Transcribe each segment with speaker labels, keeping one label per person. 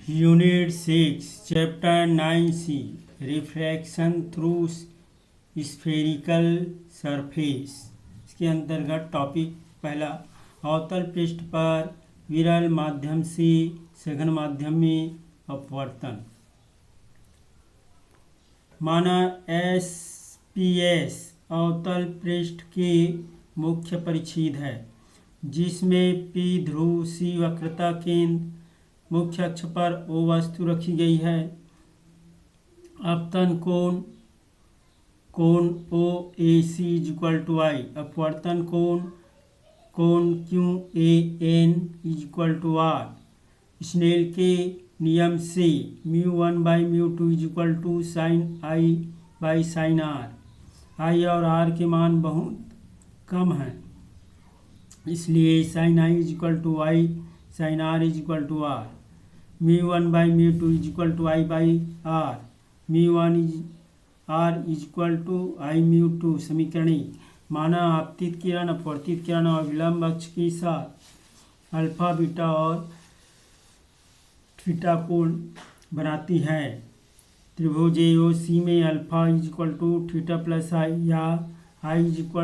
Speaker 1: Unit 6 chapter 9C refraction through spherical surface. इसके अंतर्गत topic पहला, अवतल पृष्ठ पर विरल माध्यम से सघन माध्यम में अपवर्तन। माना SPS अवतल पृष्ठ के मुख्य परिच्छेद है, जिसमें P ध्रुव C वक्रता केंद्र मुख्य अक्ष पर O वस्तु रखी गई है। अपतन कोण OAC = I, अपवर्तन कोण QAN = R। स्नेल के नियम से μ1/μ2 = sin I/sin R। I और R के मान बहुत कम हैं, इसलिए sin I = I, sin R = R। μ1/μ2 = I/R, μ1 R = I/μ2 समीकरण 1। माना आपतित किरण अपवर्तित किरण और विलंब अक्ष के साथ अल्फा बीटा और थीटा कोण बनाती है। त्रिभुज AOC में अल्फा = θ + I या I = α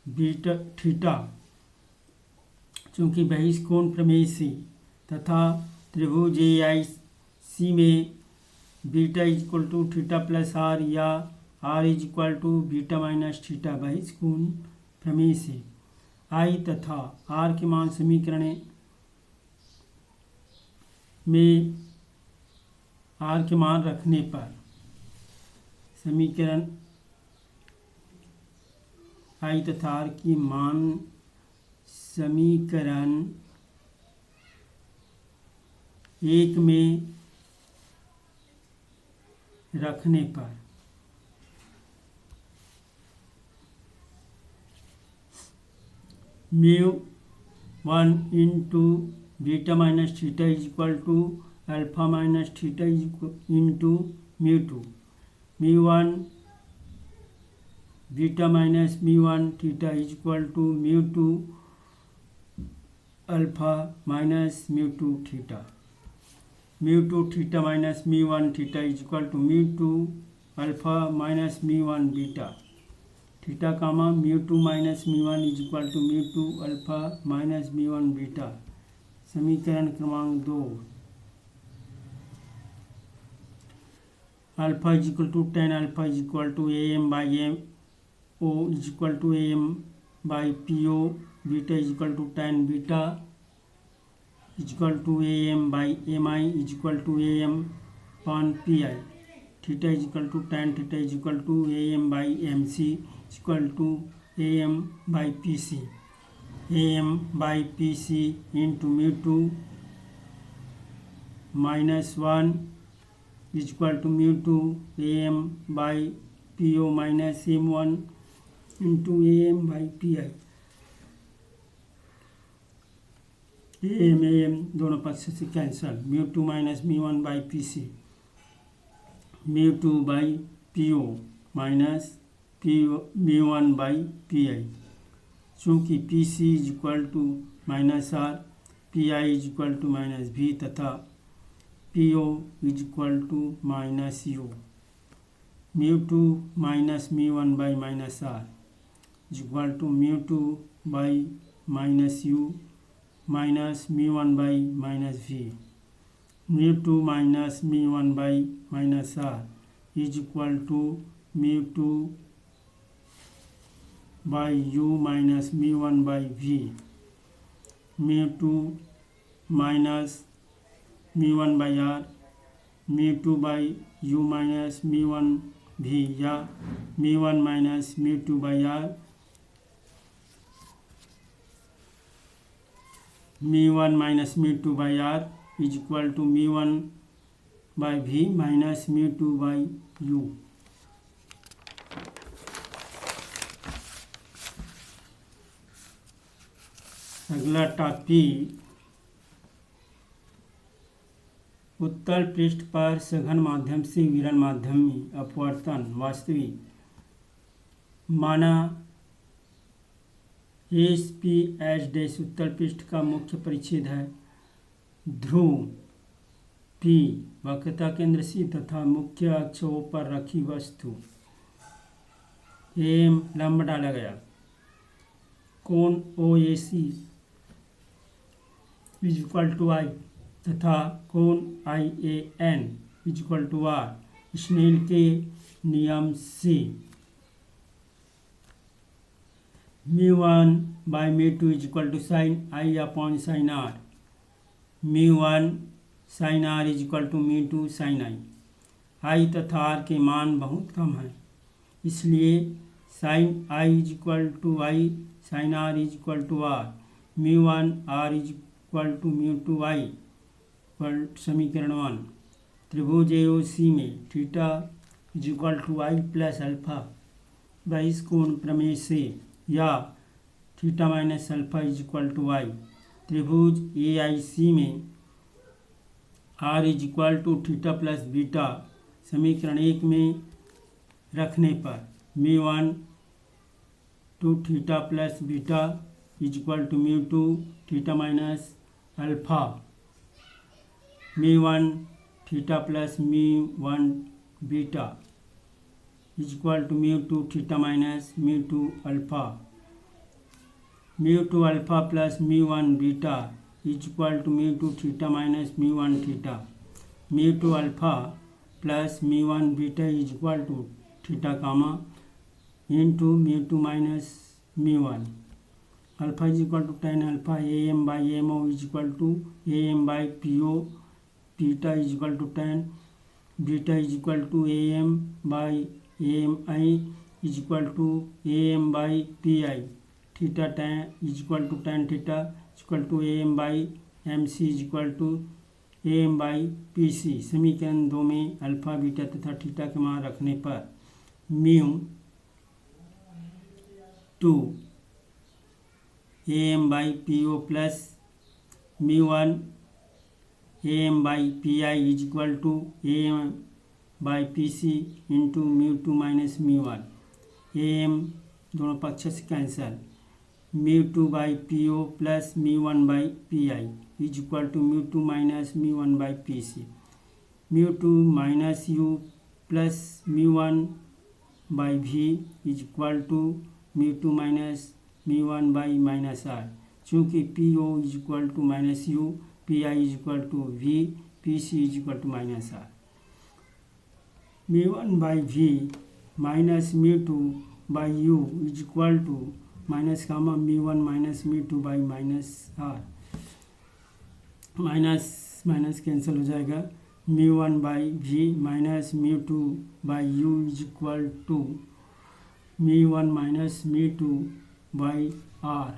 Speaker 1: - बीटा थीटा, चूँकि बहिष्कोण प्रमेय से, तथा त्रिभुज AIC में बीटा = θ + R या R = β - θ बहिष्कोण प्रमेय से। I तथा R के मान समीकरण में R के मान रखने पर समीकरण I तथा R की मान समीकरण 1 में रखने पर μ1 × β - θ = α - θ × μ2। μ1 β - μ1 θ = μ2 α - μ2 θ। μ2 θ - μ1 θ = μ2 α - μ1 β। θ, μ2 - μ1 = μ2 α - μ1 β। समीकरण क्रमांक 2। Alpha tan alpha AM/MO AM/PO, beta tan beta AM/MI AM/PI, theta tan theta AM/MC AM/PC। AM/PC × μ2 - 1 = μ2 AM/PO - M1 × AM/PI। AM दोनों पक्ष से कैंसल। μ2 - μ1/PC μ2/PO μ1/PI। चूँकि PC = R, PI = V तथा PO = -U। μ2 - μ1/-R μ2/-U -μ1/-V। μ2 - μ1/-R μ2/U -μ1/V। μ2 - μ1/R μ2/U -μ1V या μ1 - μ2/R μ1 - μ2/R = μ1/V -μ2/U। अगला topic, उत्तल पृष्ठ पर सघन माध्यम से विरल माध्यम में अपवर्तन वास्तविक। माना एस पी एच डैश उत्तल पृष्ठ का मुख्य परिच्छेद है, ध्रुव पी वक्रता केंद्र सी तथा मुख्य अक्षों पर रखी वस्तु एम लंब डाला गया। कोण O A C is equal to I तथा कोण I A N is equal to R Snell के नियम से μ1 by μ2 is equal to sine I upon sine R. μ1 sine R is equal to μ2 sine I. I तथा R के मान बहुत कम हैं, इसलिए sine I is equal to I sine R is equal to R. μ1 R is equal to μ2 I समीकरण 1। त्रिभुज AOC में theta is equal to I plus alpha बाईस कोण प्रमेय से या theta minus alpha is equal to I. त्रिभुज AIC में R is equal to theta plus beta समीकरण 1 में रखने पर μ1 two theta plus beta is equal to μ2 theta minus alpha. μ1 theta plus μ1 beta is equal to μ2 theta minus μ2 alpha. μ2 alpha plus μ1 beta is equal to μ2 theta minus μ1 theta. μ2 alpha plus μ1 beta is equal to theta comma into μ2 minus μ1। Alpha is equal to tan alpha AM by MO is equal to AM by PO। Beta is equal to tan beta is equal to AM by AMI is equal to AM by PI। Theta tan is equal to tan theta is equal to AM by MC is equal to AM by PC। समीकरण 2 में alpha beta तथा theta के मान रखने पर μ2 AM by PO plus μ1 AM by PI is equal to AM by PC into μ2 minus μ1। AM दोनों पक्ष से cancel. μ2 by PO plus μ1 by PI is equal to μ2 minus μ1 by PC। μ2 minus U plus μ1 by V is equal to μ2 minus μ1 by minus R। चूँकि PO is equal to minus U PI is equal to V PC is equal to minus R। μ1 by V minus μ2 by U is equal to minus comma μ1 minus μ2 by minus R। Minus minus cancel हो जाएगा। μ1 by V minus μ2 by U is equal to μ1 minus μ2 by R।